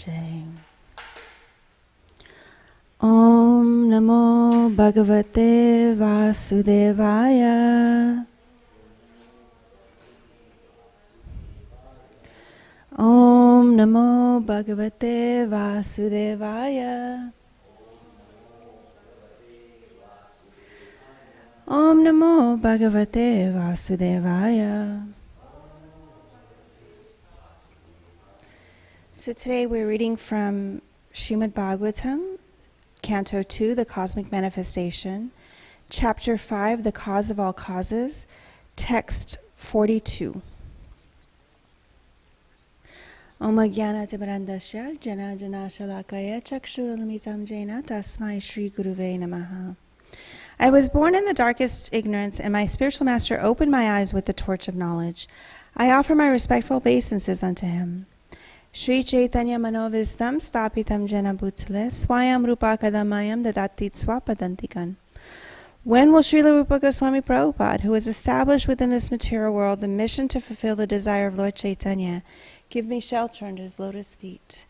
Jai. Om Namo Bhagavate Vasudevaya. Om Namo Bhagavate Vasudevaya. Om Namo Bhagavate Vasudevaya. So today we're reading from Srimad Bhagavatam, Canto 2, The Cosmic Manifestation, Chapter 5, The Cause of All Causes, Text 42. Om Jnana Timirandasya Jana Jana Shalakaya Chakshuralamitam Jaina Tasmai Shri Guruve Namaha. I was born in the darkest ignorance, and my spiritual master opened my eyes with the torch of knowledge. I offer my respectful obeisances unto him. Shri Chaitanya Manovistam Stapitam Jena Bhutale Swayam Rupa Kadamayam Dadati Swapadantikan. When will Srila Rupa Goswami Prabhupada, who is established within this material world the mission to fulfill the desire of Lord Chaitanya, give me shelter under his lotus feet?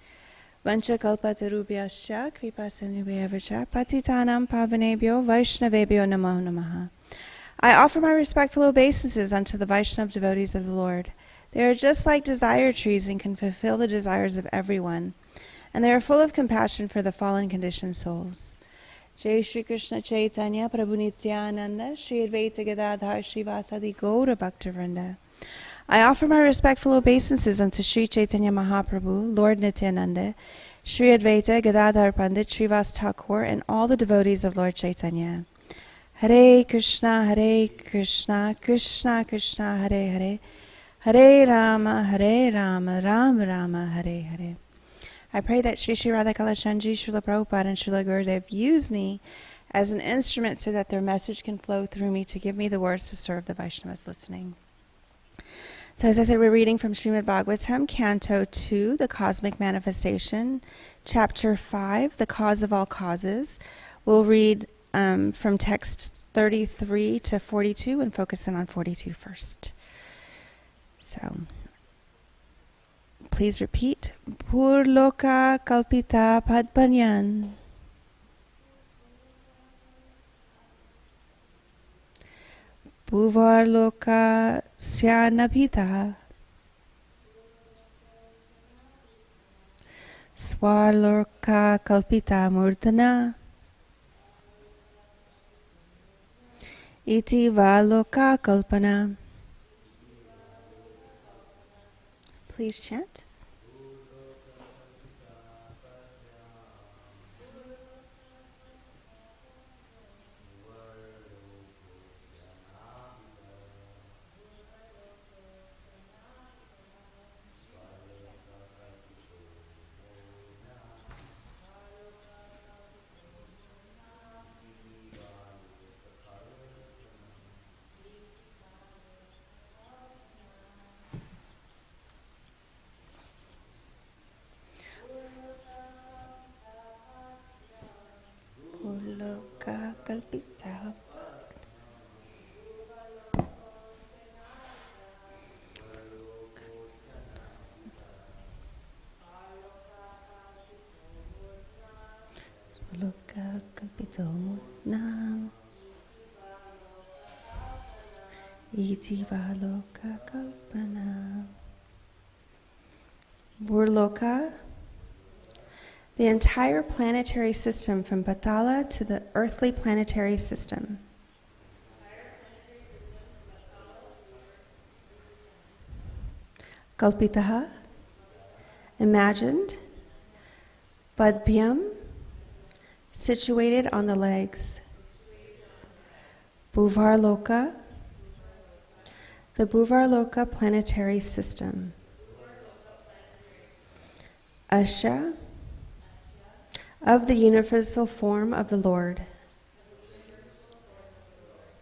Vancha kalpatarubhyascha kripa sindhubhyavacha patitanam pavanebhyo vaishnavebhyo namo namaha. I offer my respectful obeisances unto the Vaishnav devotees of the Lord. They are just like desire trees and can fulfill the desires of everyone, and they are full of compassion for the fallen conditioned souls. Jai Shri Krishna Chaitanya Prabhu Nityananda Shri Advaita Gadadhar Srivasadi Gaura Bhaktivinoda. I offer my respectful obeisances unto Sri Chaitanya Mahaprabhu, Lord Nityananda, Shri Advaita Gadadhar Pandit Srivas Thakur, and all the devotees of Lord Chaitanya. Hare Krishna, Krishna Krishna, Hare Hare, Hare Rama, Rama Rama, Hare Hare. I pray that Shri Shri Radha Kalashanji, Srila Prabhupada, and Srila Gurudev use me as an instrument so that their message can flow through me to give me the words to serve the Vaishnavas listening. So as I said, we're reading from Srimad Bhagavatam, Canto 2, The Cosmic Manifestation, Chapter 5, The Cause of All Causes. We'll read from texts 33 to 42 and focus in on 42 first. So, please repeat. Purloka kalpita padpanyan. Bhuvarloka syanabhita. Swarloka kalpita murdana. Iti valoka kalpana. Please chant. Loka kalpita. Loka kalpito nam. Iti valoka kalpana. Burloka, the entire planetary system from Patala to the earthly planetary system. Kalpitaha, imagined. Padbhyam, situated on the legs. Bhuvarloka, the Bhuvarloka planetary system. Asha, of the universal form of the Lord.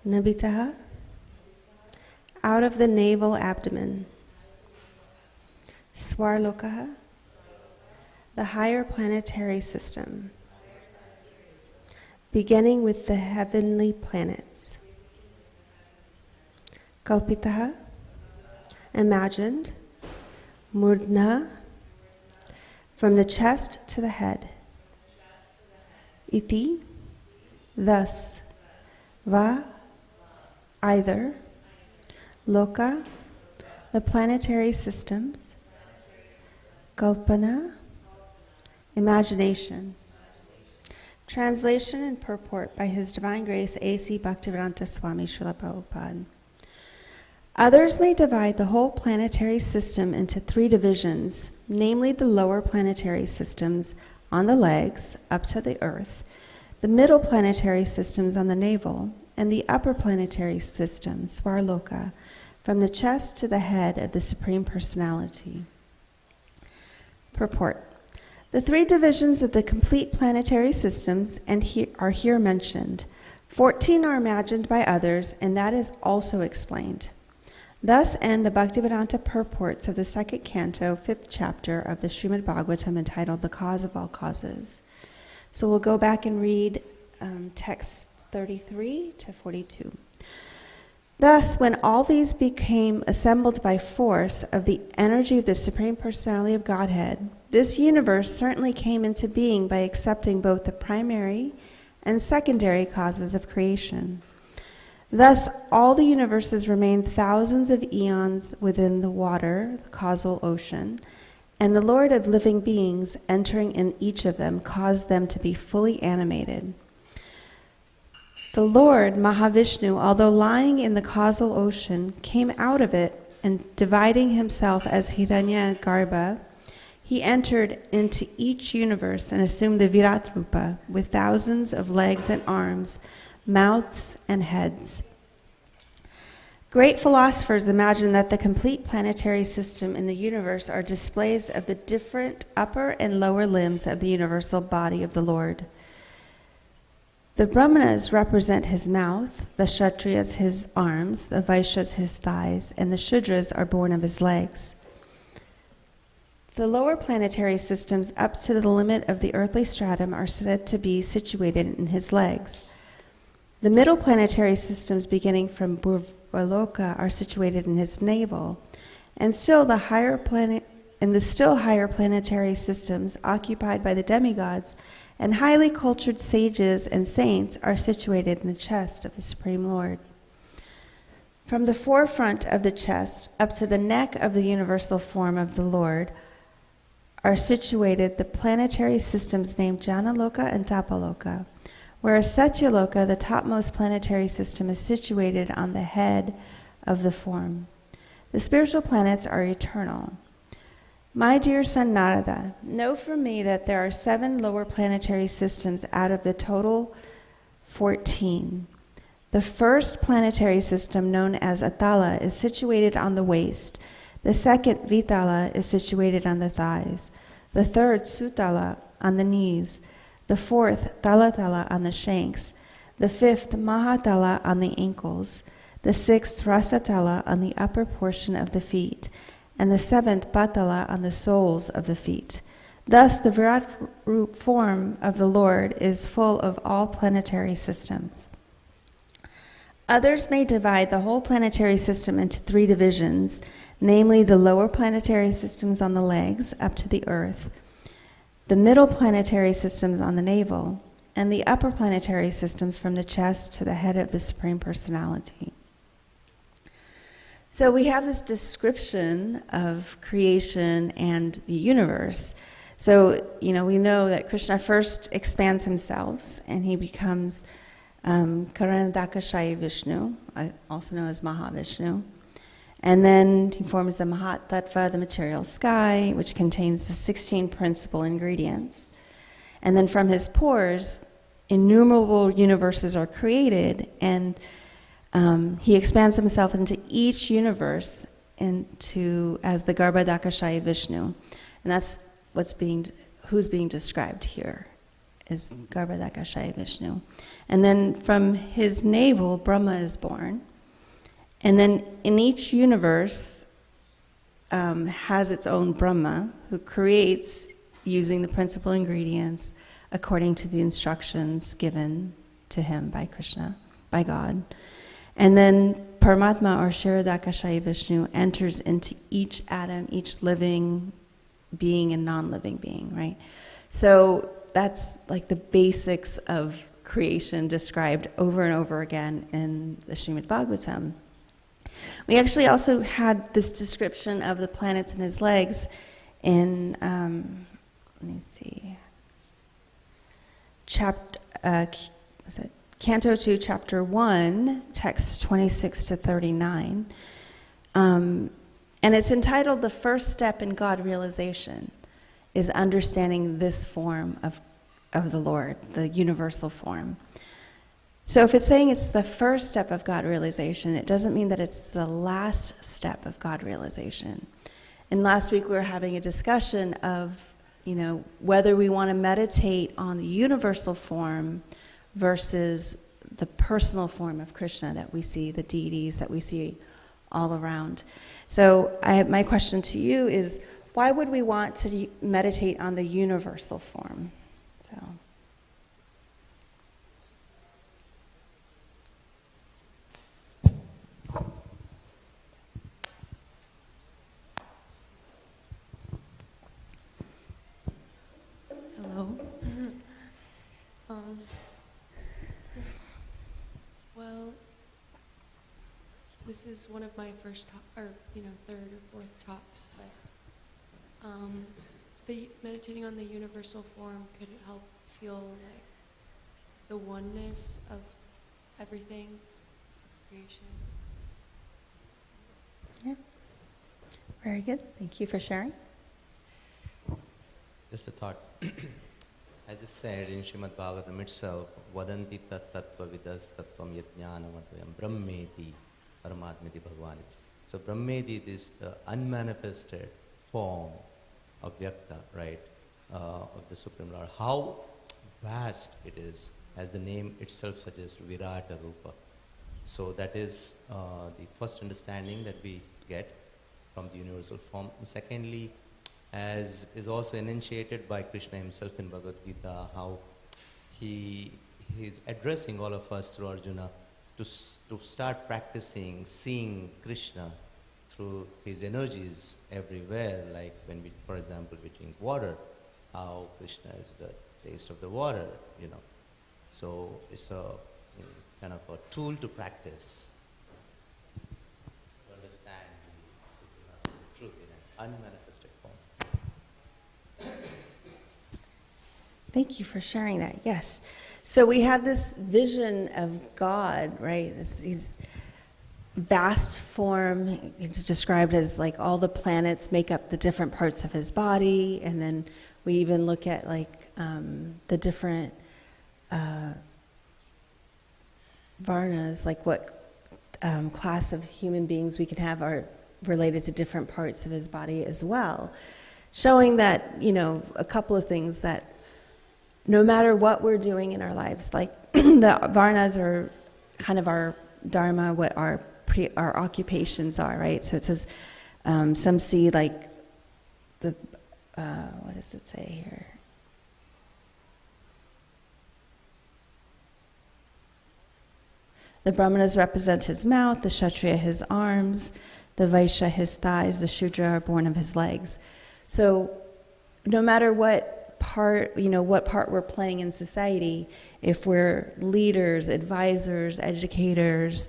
Nabitaha, out of the navel abdomen. Swarlokaha, the higher planetary system, beginning with the heavenly planets. Kalpitaha, imagined. Murdna, from the chest to the head. Iti, thus, va, either, loka, the planetary systems, kalpana, imagination. Translation and purport by His Divine Grace A.C. Bhaktivedanta Swami Srila Prabhupada. Others may divide the whole planetary system into 3 divisions, namely the lower planetary systems on the legs up to the earth, the middle planetary systems on the navel, and the upper planetary systems, Svarloka, from the chest to the head of the Supreme Personality. Purport. The 3 divisions of the complete planetary systems are here mentioned. 14 are imagined by others, and that is also explained. Thus end the Bhaktivedanta purports of the 2nd canto, 5th chapter of the Srimad Bhagavatam entitled The Cause of All Causes. So we'll go back and read text 33 to 42. Thus, when all these became assembled by force of the energy of the Supreme Personality of Godhead, this universe certainly came into being by accepting both the primary and secondary causes of creation. Thus, all the universes remain thousands of eons within the water, the causal ocean, and the Lord of living beings entering in each of them caused them to be fully animated. The Lord, Mahavishnu, although lying in the causal ocean, came out of it and dividing himself as Hiranyagarbha, he entered into each universe and assumed the Virat Rupa with thousands of legs and arms, mouths and heads. Great philosophers imagine that the complete planetary system in the universe are displays of the different upper and lower limbs of the universal body of the Lord. The Brahmanas represent his mouth, the Kshatriyas his arms, the Vaishyas his thighs, and the Shudras are born of his legs. The lower planetary systems up to the limit of the earthly stratum are said to be situated in his legs. The middle planetary systems beginning from Bhurvaloka are situated in his navel, and still the higher planetary systems occupied by the demigods and highly cultured sages and saints are situated in the chest of the Supreme Lord. From the forefront of the chest up to the neck of the universal form of the Lord are situated the planetary systems named Janaloka and Tapaloka, whereas Satyaloka, the topmost planetary system, is situated on the head of the form. The spiritual planets are eternal. My dear son Narada, know from me that there are 7 lower planetary systems out of the total 14. The first planetary system, known as Atala, is situated on the waist. The second, Vitala, is situated on the thighs. The third, Sutala, on the knees. The fourth, Talatala, on the shanks. The fifth, Mahatala, on the ankles. The sixth, Rasatala, on the upper portion of the feet. And the seventh, Patala, on the soles of the feet. Thus, the Virat form of the Lord is full of all planetary systems. Others may divide the whole planetary system into 3 divisions, namely the lower planetary systems on the legs up to the earth, the middle planetary systems on the navel, and the upper planetary systems from the chest to the head of the Supreme Personality. So we have this description of creation and the universe. So, we know that Krishna first expands himself and he becomes Karanadakashayi Vishnu, also known as Mahavishnu. And then he forms the Mahat Tattva, the material sky, which contains the 16 principal ingredients. And then from his pores, innumerable universes are created, and he expands himself into each universe as the Garbhodakashayi Vishnu. And that's who's being described here, is Garbhodakashayi Vishnu. And then from his navel, Brahma is born. And then in each universe has its own Brahma, who creates using the principal ingredients according to the instructions given to him by Krishna, by God. And then Paramatma, or Kshirodakashayi Vishnu, enters into each atom, each living being and non-living being, right? So that's like the basics of creation described over and over again in the Srimad Bhagavatam. We actually also had this description of the planets in his legs in, let me see, Canto 2, Chapter 1, text 26 to 39. And it's entitled, "The First Step in God Realization is Understanding This Form of the Lord, the universal form." So if it's saying it's the first step of God realization, it doesn't mean that it's the last step of God realization. And last week we were having a discussion of, whether we want to meditate on the universal form versus the personal form of Krishna that we see, the deities that we see all around. So my question to you is, why would we want to meditate on the universal form? Hello. Well, this is one of my first third or fourth talks, but the meditating on the universal form could help feel like the oneness of everything, creation. Yeah. Very good. Thank you for sharing. Just a thought. As it said in Srimad Bhagavatam itself, Vadanti tat tattva vidas tattvam yajnanamadvayam brahmeti paramatmiti bhagavani. So brahmeti is the unmanifested form of Vyakta, right, of the Supreme Lord. How vast it is, as the name itself suggests, Virata Rupa. So that is the first understanding that we get from the universal form. And secondly, as is also enunciated by Krishna himself in Bhagavad Gita, how he is addressing all of us through Arjuna to start practicing seeing Krishna through his energies everywhere, like when we, for example, we drink water, how Krishna is the taste of the water, So it's a kind of a tool to practice, to understand the truth in an unmanifested form. Thank you for sharing that. Yes. So we have this vision of God, right? His vast form. It's described as like all the planets make up the different parts of his body, and then we even look at like the different varnas, like what class of human beings we can have are related to different parts of his body as well, showing that, a couple of things, that no matter what we're doing in our lives, like the varnas are kind of our dharma, what our occupations are, right? So it says, some see like the, what does it say here? The Brahmanas represent his mouth, the Kshatriya his arms, the Vaishya his thighs, the Shudra are born of his legs. So no matter what part we're playing in society, if we're leaders, advisors, educators,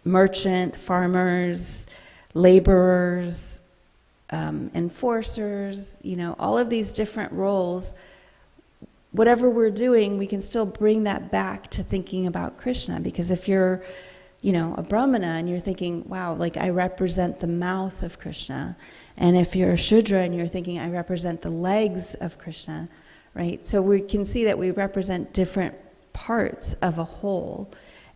merchant, farmers, laborers, enforcers, all of these different roles, whatever we're doing, we can still bring that back to thinking about Krishna. Because if you're, a Brahmana and you're thinking, wow, like I represent the mouth of Krishna, and if you're a Shudra and you're thinking, I represent the legs of Krishna, right? So we can see that we represent different parts of a whole,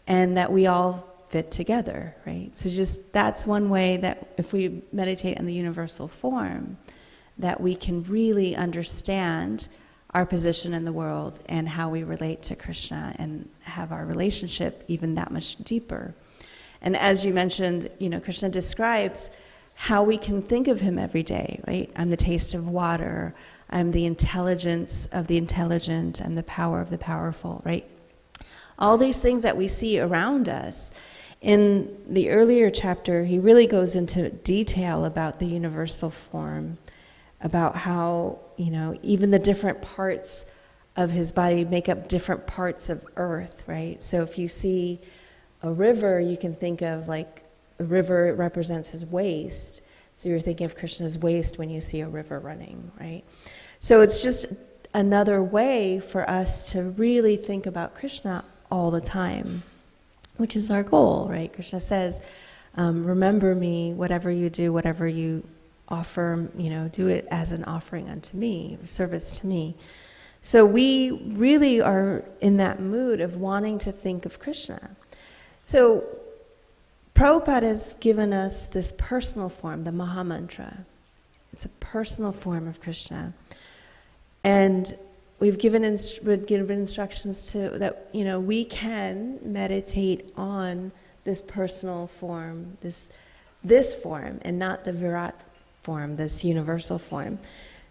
and that we all fit together, right? So just that's one way that if we meditate on the universal form, that we can really understand our position in the world and how we relate to Krishna and have our relationship even that much deeper. And as you mentioned, Krishna describes how we can think of him every day, right? I'm the taste of water, I'm the intelligence of the intelligent, and the power of the powerful, right? All these things that we see around us. In the earlier chapter, he really goes into detail about the universal form, about how, even the different parts of his body make up different parts of earth, right? So if you see a river, you can think of like the river represents his waist. So you're thinking of Krishna's waist when you see a river running, right? So it's just another way for us to really think about Krishna all the time, which is our goal, right? Krishna says, remember me, whatever you offer, do it as an offering unto me, service to me. So we really are in that mood of wanting to think of Krishna. So Prabhupada has given us this personal form, the Mahamantra. It's a personal form of Krishna. And we've given instructions to that, we can meditate on this personal form, this form, and not the Virat form, this universal form.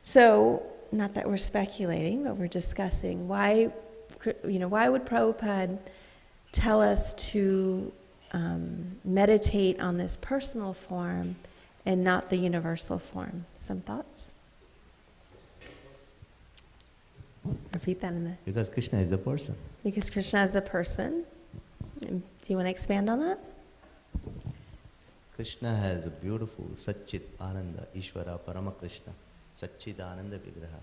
So, not that we're speculating, but we're discussing why would Prabhupada tell us to meditate on this personal form and not the universal form? Some thoughts? Repeat that in the... Because Krishna is a person. Because Krishna is a person. Do you want to expand on that? Krishna has a beautiful Satchit Ananda, Ishvara Parama Krishna, Satchit Ananda Vigraha.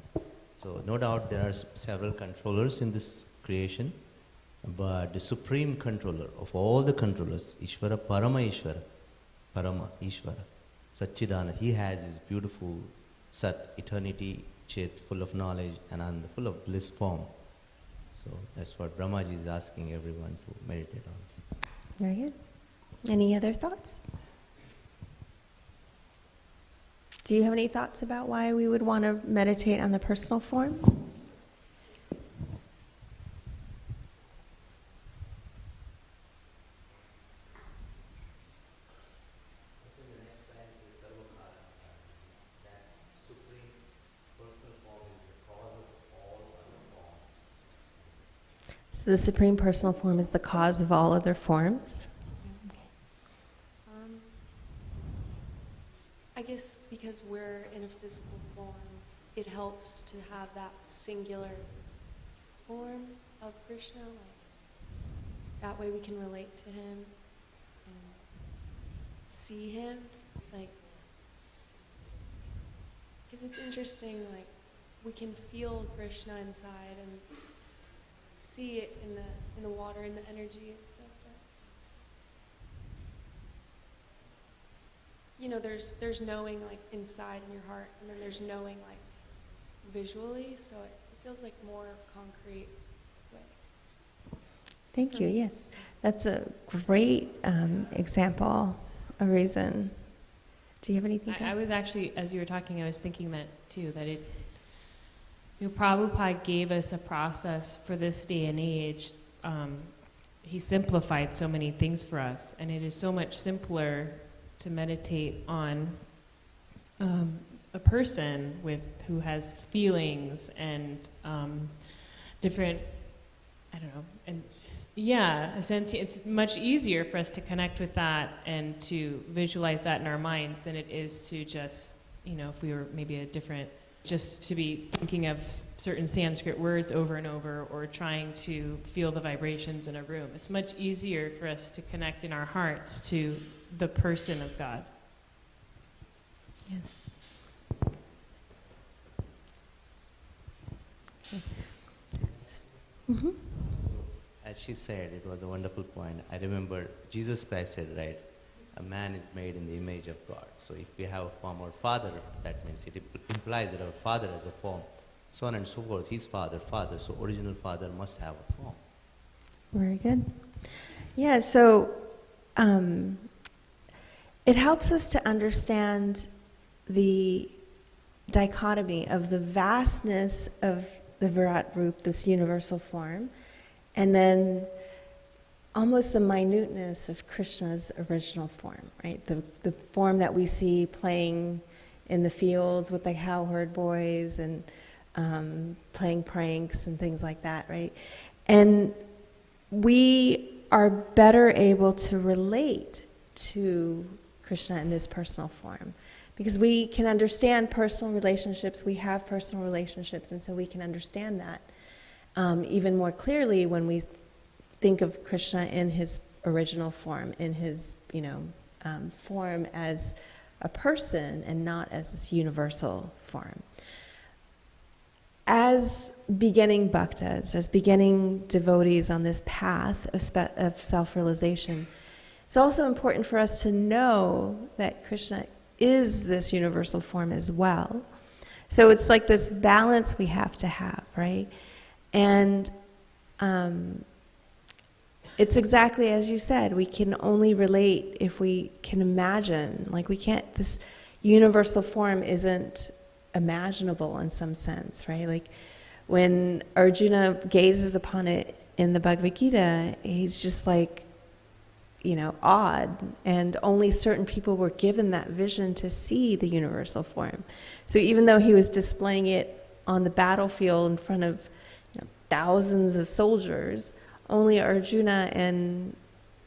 So no doubt there are several controllers in this creation, but the supreme controller of all the controllers, Ishvara Parama Ishvara, Satchidananda, he has his beautiful Sat, eternity, Chit, full of knowledge, Ananda, full of bliss form. So that's what Brahmaji is asking everyone to meditate on. Very good. Any other thoughts? Do you have any thoughts about why we would want to meditate on the personal form? So the Supreme Personal Form is the cause of all other forms? I guess because we're in a physical form, it helps to have that singular form of Krishna. That way we can relate to him and see him. Because it's interesting, we can feel Krishna inside and see it in the water, in the energy and stuff. There's knowing inside in your heart, and then there's knowing visually, so it feels like more concrete way. Thank you, yes. That's a great example, a reason. Do you have anything to add? I was actually, as you were talking, I was thinking that too, that Prabhupada gave us a process for this day and age. He simplified so many things for us, and it is so much simpler to meditate on a person who has feelings and different, it's much easier for us to connect with that and to visualize that in our minds than it is to just, if we were maybe just to be thinking of certain Sanskrit words over and over or trying to feel the vibrations in a room. It's much easier for us to connect in our hearts to the person of God. Yes. Mm-hmm. So, as she said, it was a wonderful point. I remember Jesus Christ said, right, a man is made in the image of God. So if we have a form or father, that means it implies that our father has a form. So on and so forth. His father. So original father must have a form. Very good. Yeah, so it helps us to understand the dichotomy of the vastness of the Virat Roop, this universal form, and then almost the minuteness of Krishna's original form, right? The form that we see playing in the fields with the cowherd boys and playing pranks and things like that, right? And we are better able to relate to Krishna in this personal form. Because we can understand personal relationships, we have personal relationships, and so we can understand that even more clearly when we think of Krishna in his original form, in his form as a person and not as this universal form. As beginning bhaktas, as beginning devotees on this path of self-realization, it's also important for us to know that Krishna is this universal form as well. So it's like this balance we have to have, right? And it's exactly as you said, we can only relate if we can imagine. Like we can't, this universal form isn't imaginable in some sense, right? Like when Arjuna gazes upon it in the Bhagavad Gita, he's just like, awed, and only certain people were given that vision to see the universal form. So even though he was displaying it on the battlefield in front of thousands of soldiers, only Arjuna and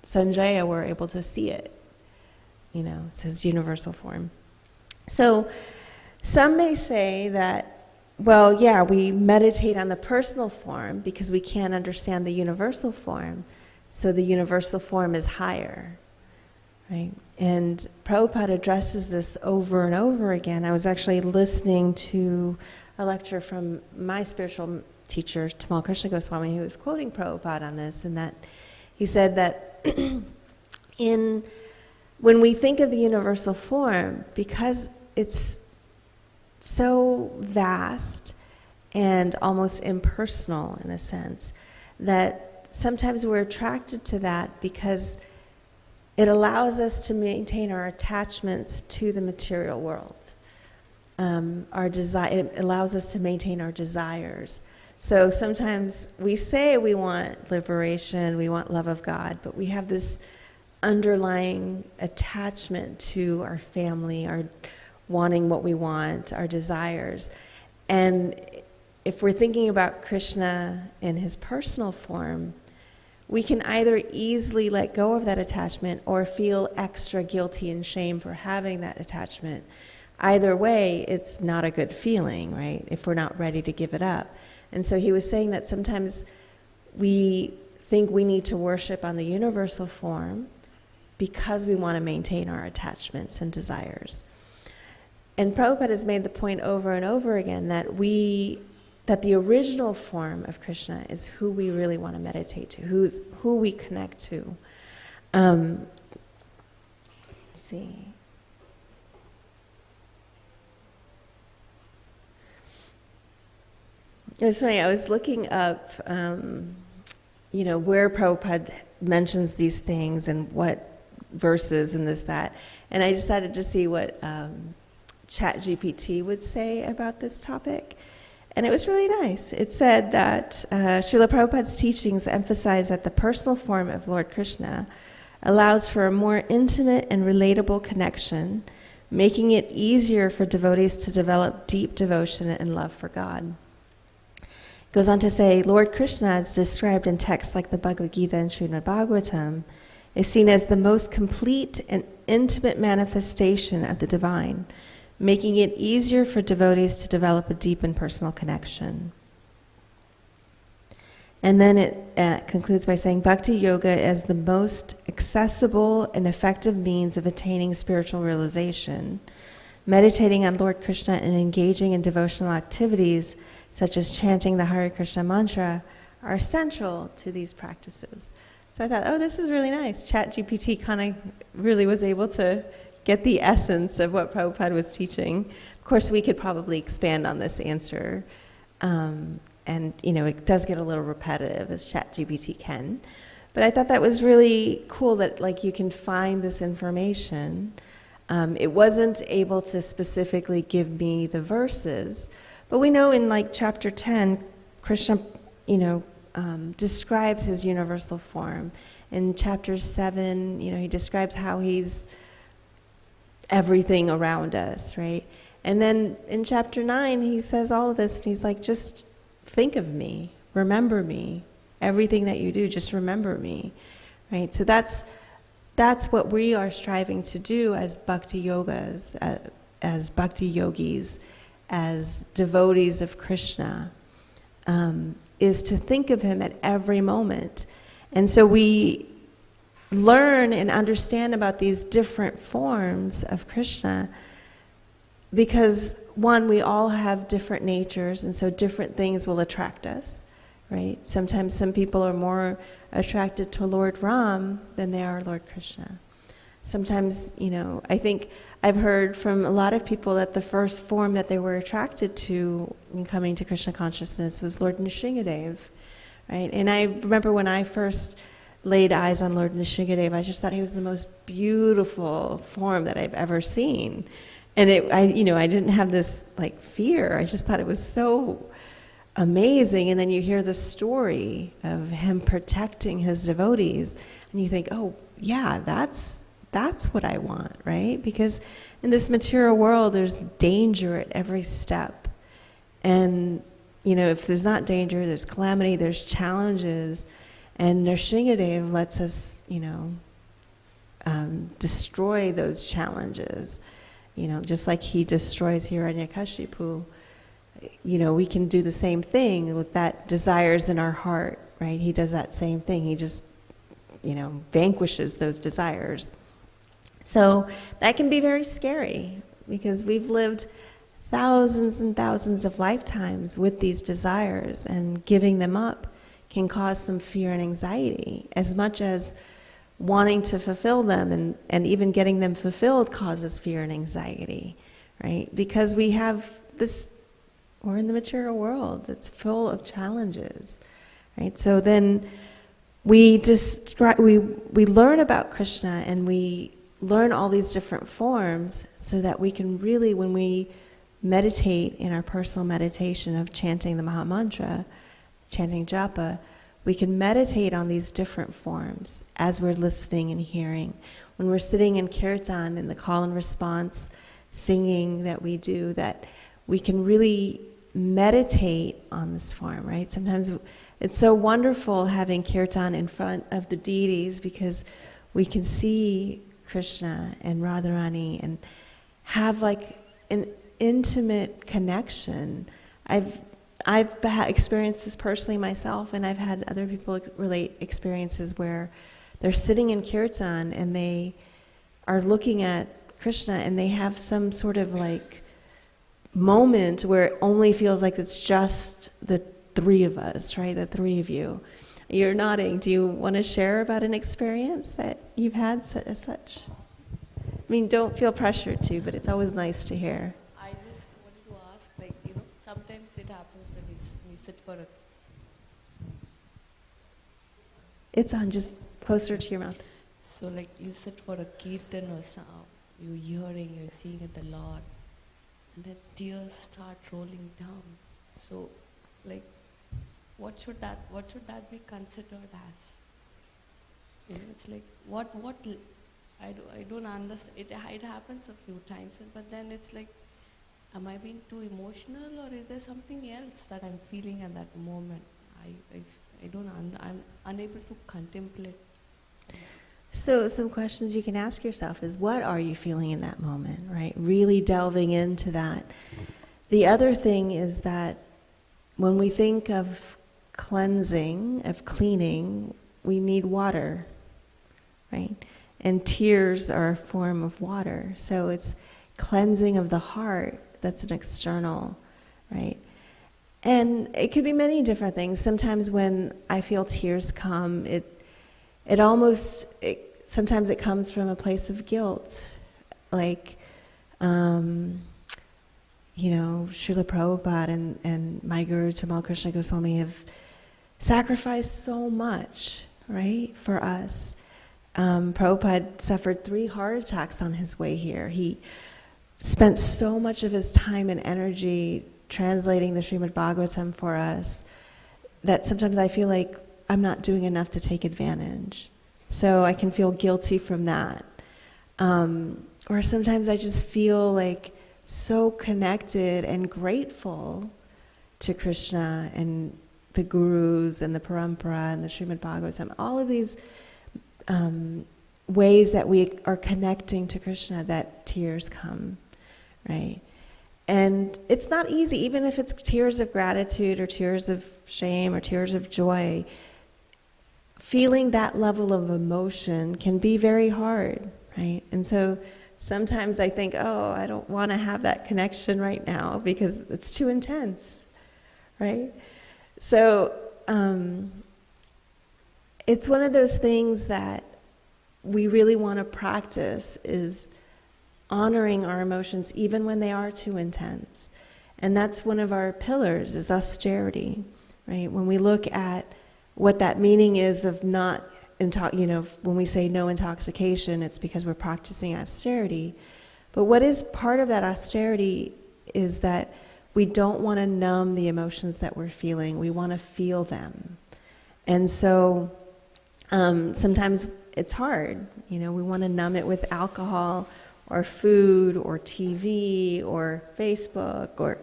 Sanjaya were able to see it. It's his universal form. So some may say that, well, yeah, we meditate on the personal form because we can't understand the universal form, so the universal form is higher, right? And Prabhupada addresses this over and over again. I was actually listening to a lecture from my spiritual teacher, Tamal Krishna Goswami, who was quoting Prabhupada on this, and that he said that when we think of the universal form, because it's so vast and almost impersonal in a sense, that sometimes we're attracted to that because it allows us to maintain our attachments to the material world. It allows us to maintain our desires. So sometimes we say we want liberation, we want love of God, but we have this underlying attachment to our family, our wanting what we want, our desires. And if we're thinking about Krishna in his personal form, we can either easily let go of that attachment or feel extra guilty and shame for having that attachment. Either way, it's not a good feeling, right, if we're not ready to give it up. And so he was saying that sometimes we think we need to worship on the universal form because we want to maintain our attachments and desires. And Prabhupada has made the point over and over again that the original form of Krishna is who we really want to meditate to, who we connect to. Let's see. It was funny, I was looking up, where Prabhupada mentions these things and what verses and this, that, and I decided to see what ChatGPT would say about this topic. And it was really nice. It said that Srila Prabhupada's teachings emphasize that the personal form of Lord Krishna allows for a more intimate and relatable connection, making it easier for devotees to develop deep devotion and love for God. It goes on to say, Lord Krishna, as described in texts like the Bhagavad Gita and Srimad Bhagavatam, is seen as the most complete and intimate manifestation of the divine, making it easier for devotees to develop a deep and personal connection. And then it concludes by saying, Bhakti Yoga is the most accessible and effective means of attaining spiritual realization. Meditating on Lord Krishna and engaging in devotional activities, such as chanting the Hare Krishna mantra, are central to these practices. So I thought, this is really nice. ChatGPT kind of really was able to get the essence of what Prabhupada was teaching. Of course, we could probably expand on this answer. And, it does get a little repetitive, as ChatGPT can. But I thought that was really cool that, you can find this information. It wasn't able to specifically give me the verses, but we know in, chapter 10, Krishna, describes his universal form. In chapter 7, he describes how he's everything around us, right? And then in chapter 9, he says all of this, and he's like, just think of me, remember me, everything that you do, just remember me, right? So that's what we are striving to do as bhakti yogas, as bhakti yogis, as devotees of Krishna, is to think of him at every moment. And so we learn and understand about these different forms of Krishna because, one, we all have different natures, and so different things will attract us, right? Sometimes some people are more attracted to Lord Ram than they are Lord Krishna. Sometimes, I think I've heard from a lot of people that the first form that they were attracted to in coming to Krishna consciousness was Lord Nrsingadev, right? And I remember when I first laid eyes on Lord Nrsingadev, I just thought he was the most beautiful form that I've ever seen. And I didn't have this fear. I just thought it was so amazing. And then you hear the story of him protecting his devotees, and you think, oh yeah, that's what I want, right? Because in this material world, there's danger at every step. And, if there's not danger, there's calamity, there's challenges. And Nrsingadev lets us, destroy those challenges. Just like he destroys Hiranyakashipu, we can do the same thing with that desires in our heart, right? He does that same thing. He just, vanquishes those desires. So that can be very scary because we've lived thousands and thousands of lifetimes with these desires, and giving them up can cause some fear and anxiety, as much as wanting to fulfill them and even getting them fulfilled causes fear and anxiety, right? Because we have we're in the material world that's full of challenges, right? So then we learn about Krishna, and we learn all these different forms so that we can really, when we meditate in our personal meditation of chanting the Maha Mantra, chanting japa, we can meditate on these different forms as we're listening and hearing. When we're sitting in kirtan, in the call and response singing that we do, that we can really meditate on this form, right? Sometimes it's so wonderful having kirtan in front of the deities because we can see Krishna and Radharani and have an intimate connection. I've experienced this personally myself, and I've had other people relate experiences where they're sitting in kirtan and they are looking at Krishna and they have some sort of moment where it only feels like it's just the three of us, right? The three of you. You're nodding. Do you want to share about an experience that you've had as such? I mean, don't feel pressured to, but it's always nice to hear. I just wanted to ask, sometimes it happens when you sit for a... It's on, just closer to your mouth. So you sit for a kirtan or something, you're seeing it a lot, and then tears start rolling down. So, what should that be considered as? It's what I don't understand. It happens a few times, but then it's am I being too emotional, or is there something else that I'm feeling at that moment? I'm unable to contemplate. So some questions you can ask yourself is, what are you feeling in that moment, right? Really delving into that. The other thing is that when we think of cleansing, of cleaning, we need water, right? And tears are a form of water. So it's cleansing of the heart, that's an external, right? And it could be many different things. Sometimes when I feel tears come, sometimes it comes from a place of guilt. Srila Prabhupada and my Guru Tamal Krishna Goswami have sacrificed so much, right, for us. Prabhupada suffered 3 heart attacks on his way here. He spent so much of his time and energy translating the Srimad Bhagavatam for us that sometimes I feel like I'm not doing enough to take advantage. So I can feel guilty from that. Or sometimes I just feel so connected and grateful to Krishna and the gurus and the parampara and the Srimad Bhagavatam. All of these ways that we are connecting to Krishna that tears come, right? And it's not easy, even if it's tears of gratitude or tears of shame or tears of joy. Feeling that level of emotion can be very hard, right? And so sometimes I think, oh, I don't want to have that connection right now because it's too intense, right? So it's one of those things that we really want to practice, is honoring our emotions even when they are too intense. And that's one of our pillars, is austerity, right? When we look at what that meaning is of not, when we say no intoxication, it's because we're practicing austerity. But what is part of that austerity is that we don't want to numb the emotions that we're feeling. We want to feel them. And so sometimes it's hard. We want to numb it with alcohol or food or TV or Facebook or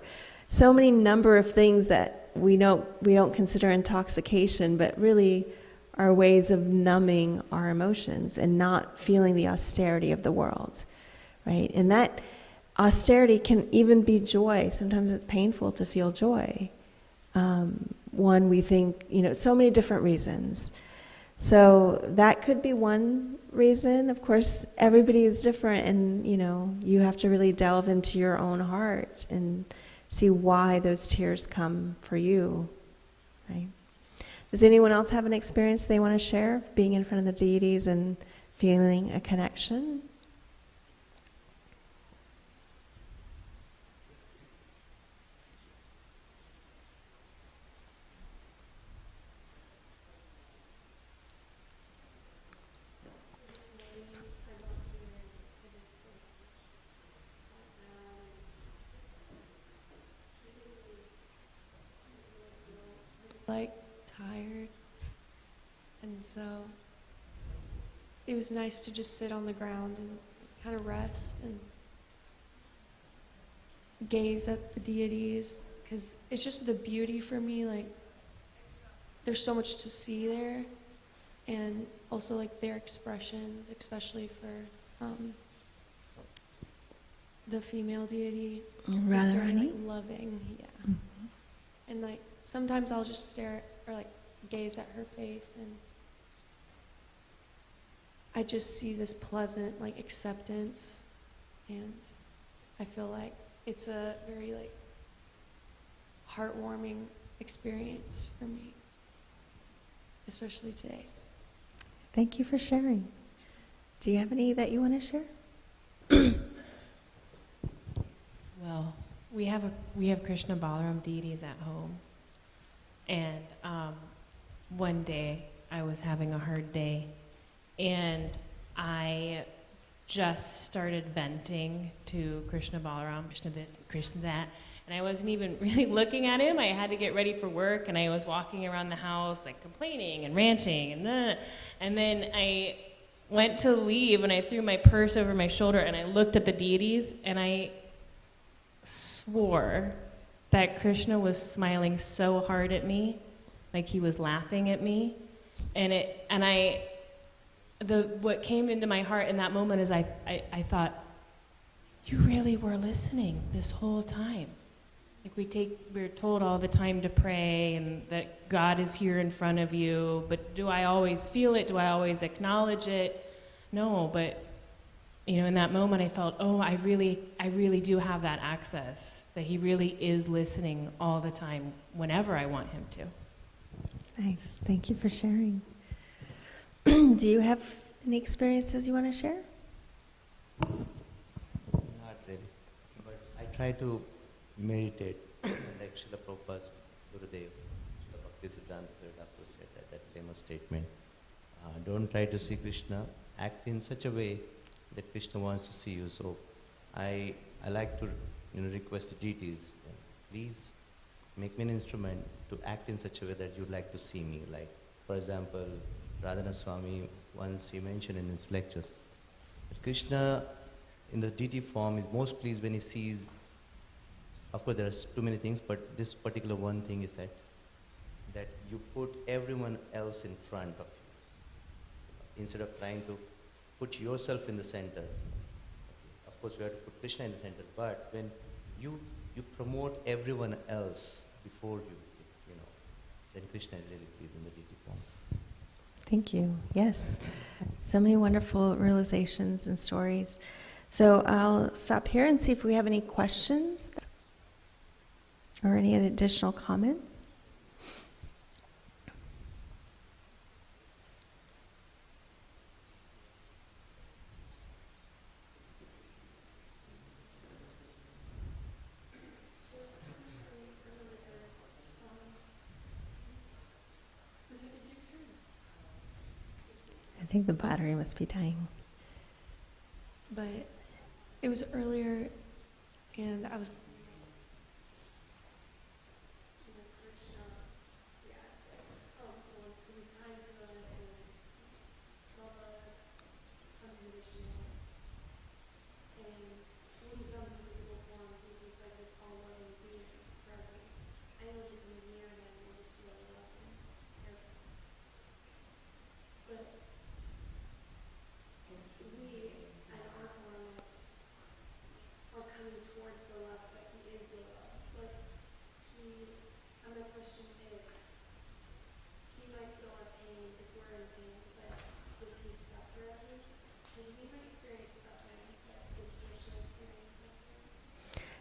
so many number of things that we don't consider intoxication, but really are ways of numbing our emotions and not feeling the austerity of the world, right? And that austerity can even be joy. Sometimes it's painful to feel joy. One, we think, so many different reasons. So that could be one reason. Of course, everybody is different, and you have to really delve into your own heart and see why those tears come for you, right? Does anyone else have an experience they want to share of being in front of the deities and feeling a connection? Like tired, and so it was nice to just sit on the ground and kind of rest and gaze at the deities, because it's just the beauty for me. Like, there's so much to see there, and also like their expressions, especially for the female deity. It's very, like, loving, yeah. Mm-hmm. And like sometimes I'll just stare or like gaze at her face, and I just see this pleasant like acceptance, and I feel like it's a very like heartwarming experience for me, especially today. Thank you for sharing. Do you have any that you want to share? Well, we have Krishna Balaram deities at home, and one day I was having a hard day, and I just started venting to Krishna Balaram, Krishna this, Krishna that, and I wasn't even really looking at him. I had to get ready for work, and I was walking around the house like complaining and ranting, and then I went to leave, and I threw my purse over my shoulder, and I looked at the deities, and I swore that Krishna was smiling so hard at me, like he was laughing at me, what came into my heart in that moment is I thought, you really were listening this whole time. Like we're told all the time to pray and that God is here in front of you, but do I always feel it? Do I always acknowledge it? No, but in that moment I felt, oh, I really do have that access, that he really is listening all the time whenever I want him to. Nice. Thank you for sharing. Do you have any experiences you want to share? Not really, but I try to meditate like Srila Prabhupada's Gurudev, Srila Bhaktisiddhanta Thakur said that famous statement. Don't try to see Krishna, act in such a way that Krishna wants to see you. So I like to request the deities, please make me an instrument to act in such a way that you'd like to see me. Like, for example, Radhana Swami, once he mentioned in his lectures, that Krishna in the deity form is most pleased when he sees, of course there are too many things, but this particular one thing is that you put everyone else in front of you. instead of trying to put yourself in the center. Of course, we have to put Krishna in the center, but when you promote everyone else before you know, then Krishna is really pleased in the deity form. Thank you. Yes. So many wonderful realizations and stories. So I'll stop here and see if we have any questions or any additional comments. I think the battery must be dying. But it was earlier, and I was.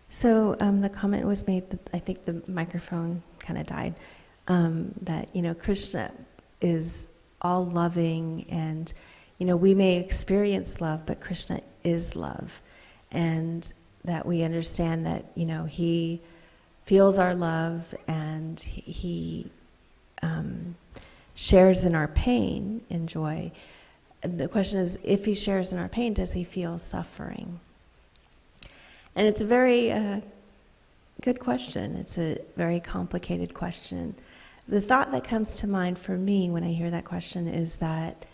So the comment was made that I think the microphone kind of died, that, Krishna is all loving, and, we may experience love, but Krishna is love. And that we understand that, he feels our love, and he shares in our pain and joy. And the question is, if he shares in our pain, does he feel suffering? And it's a very good question. It's a very complicated question. The thought that comes to mind for me when I hear that question is that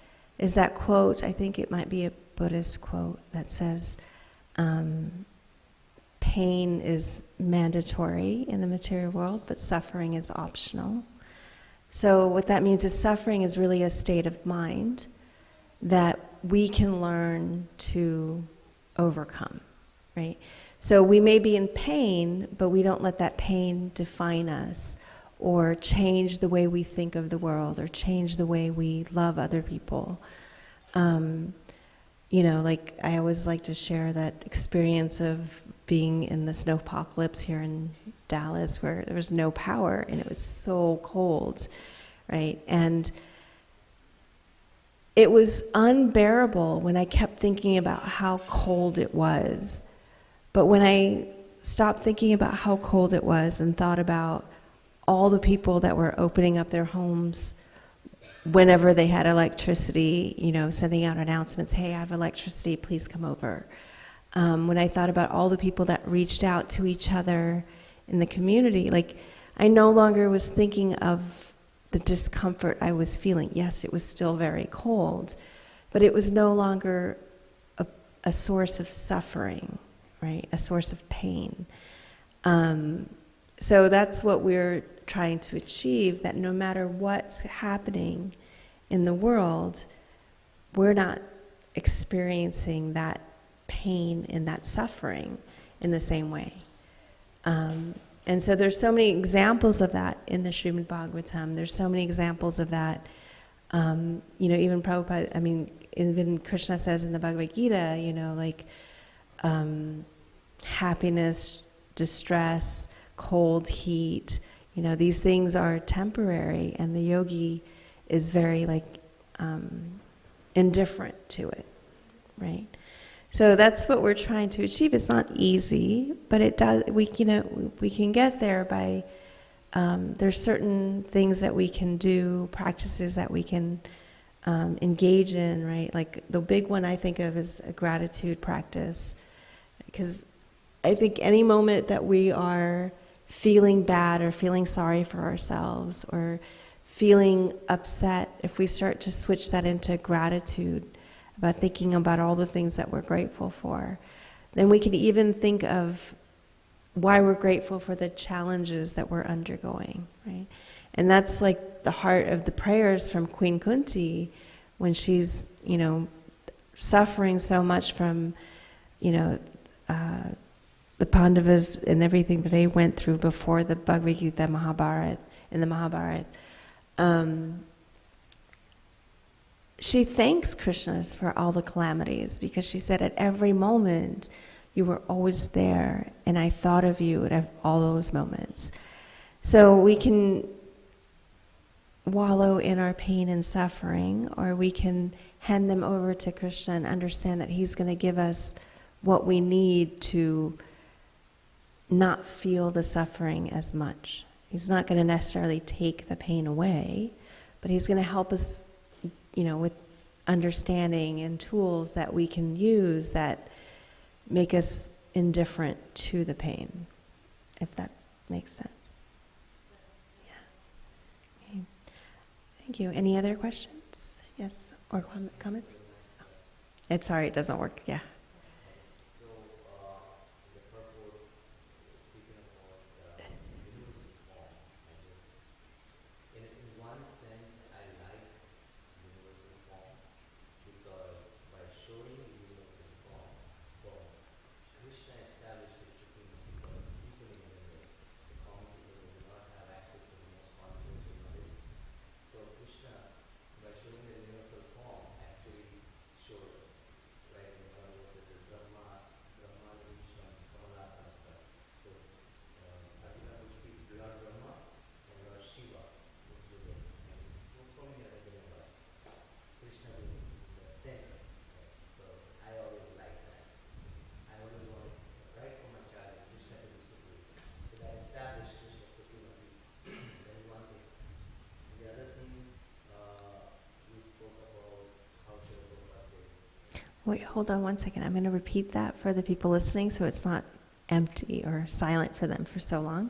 quote, I think it might be a Buddhist quote that says, pain is mandatory in the material world, but suffering is optional. So what that means is suffering is really a state of mind that we can learn to overcome, right? So we may be in pain, but we don't let that pain define us or change the way we think of the world or change the way we love other people. Like I always like to share that experience of being in the snowpocalypse here in Dallas where there was no power and it was so cold, right? And it was unbearable when I kept thinking about how cold it was. But when I stopped thinking about how cold it was and thought about all the people that were opening up their homes whenever they had electricity, sending out announcements, hey, I have electricity, please come over. When I thought about all the people that reached out to each other in the community, I no longer was thinking of the discomfort I was feeling. Yes, it was still very cold, but it was no longer a source of suffering. Right, a source of pain. So that's what we're trying to achieve, that no matter what's happening in the world, we're not experiencing that pain and that suffering in the same way. And so there's so many examples of that in the Srimad Bhagavatam. There's so many examples of that. Even Prabhupada, even Krishna says in the Bhagavad Gita, happiness, distress, cold, heat, these things are temporary, and the yogi is very indifferent to it, right? So that's what we're trying to achieve. It's not easy, but it does. We can get there by there's certain things that we can do, practices that we can engage in, right? Like the big one I think of is a gratitude practice, because I think any moment that we are feeling bad or feeling sorry for ourselves or feeling upset, if we start to switch that into gratitude, about thinking about all the things that we're grateful for, then we can even think of why we're grateful for the challenges that we're undergoing, right? And that's like the heart of the prayers from Queen Kunti when she's suffering so much from, the Pandavas and everything that they went through before the Bhagavad Gita in the Mahabharata. She thanks Krishna for all the calamities because she said, at every moment you were always there, and I thought of you at all those moments. So we can wallow in our pain and suffering, or we can hand them over to Krishna and understand that He's going to give us what we need to not feel the suffering as much. He's not going to necessarily take the pain away, but He's going to help us, with understanding and tools that we can use that make us indifferent to the pain, if that makes sense. Yeah. Okay. Thank you. Any other questions? Yes, or comments? It's sorry, it doesn't work. Yeah. Wait, hold on one second. I'm going to repeat that for the people listening so it's not empty or silent for them for so long.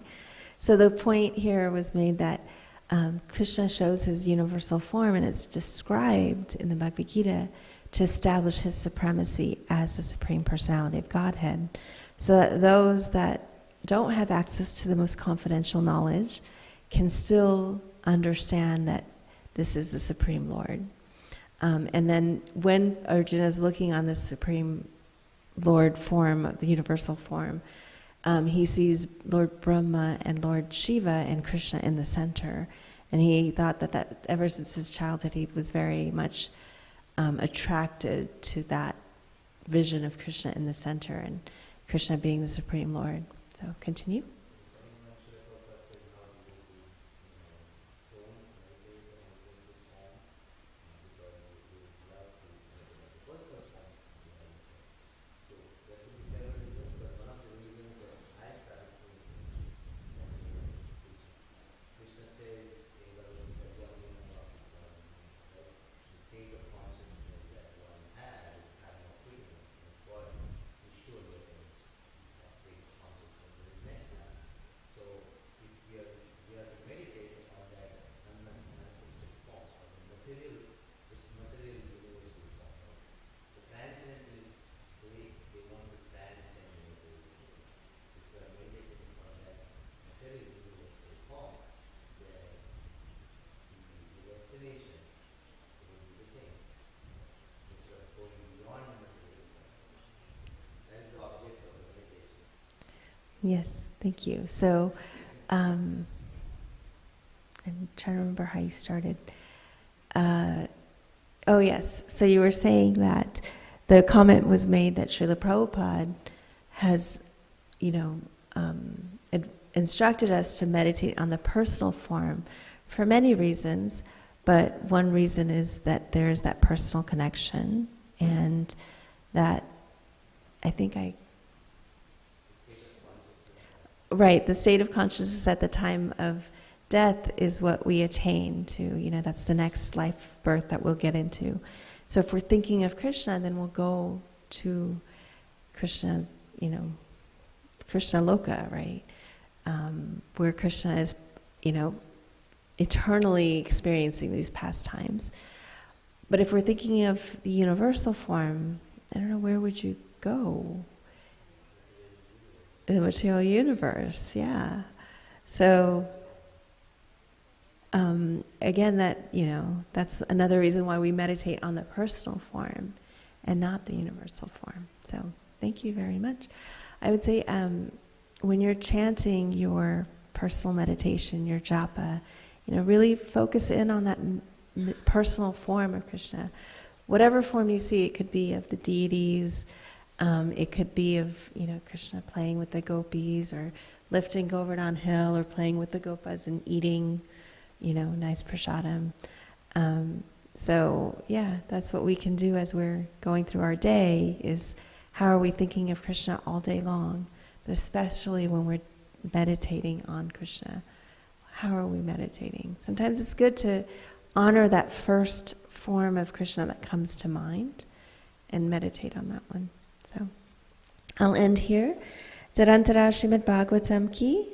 So the point here was made that Krishna shows His universal form, and it's described in the Bhagavad Gita to establish His supremacy as the Supreme Personality of Godhead, so that those that don't have access to the most confidential knowledge can still understand that this is the Supreme Lord. And then when Arjuna is looking on the Supreme Lord form, the universal form, he sees Lord Brahma and Lord Shiva and Krishna in the center. And he thought that ever since his childhood, he was very much attracted to that vision of Krishna in the center and Krishna being the Supreme Lord. So continue. Yes, thank you. So, I'm trying to remember how you started. Oh yes, so you were saying that the comment was made that Srila Prabhupada has, instructed us to meditate on the personal form for many reasons, but one reason is that there is that personal connection, and that Right, the state of consciousness at the time of death is what we attain to, that's the next life birth that we'll get into. So if we're thinking of Krishna, then we'll go to Krishna, Krishna Loka, right? Where Krishna is, eternally experiencing these pastimes. But if we're thinking of the universal form, I don't know, where would you go? The material universe, yeah. So again, that's another reason why we meditate on the personal form and not the universal form. So thank you very much. I would say when you're chanting your personal meditation, your japa, really focus in on that personal form of Krishna. Whatever form you see, it could be of the deities, it could be of Krishna playing with the gopis, or lifting Govardhan Hill, or playing with the gopas and eating nice prasadam. So yeah, that's what we can do as we're going through our day, is how are we thinking of Krishna all day long, but especially when we're meditating on Krishna. How are we meditating? Sometimes it's good to honor that first form of Krishna that comes to mind and meditate on that one. So I'll end here. Tarantara Srimad Bhagavatam ki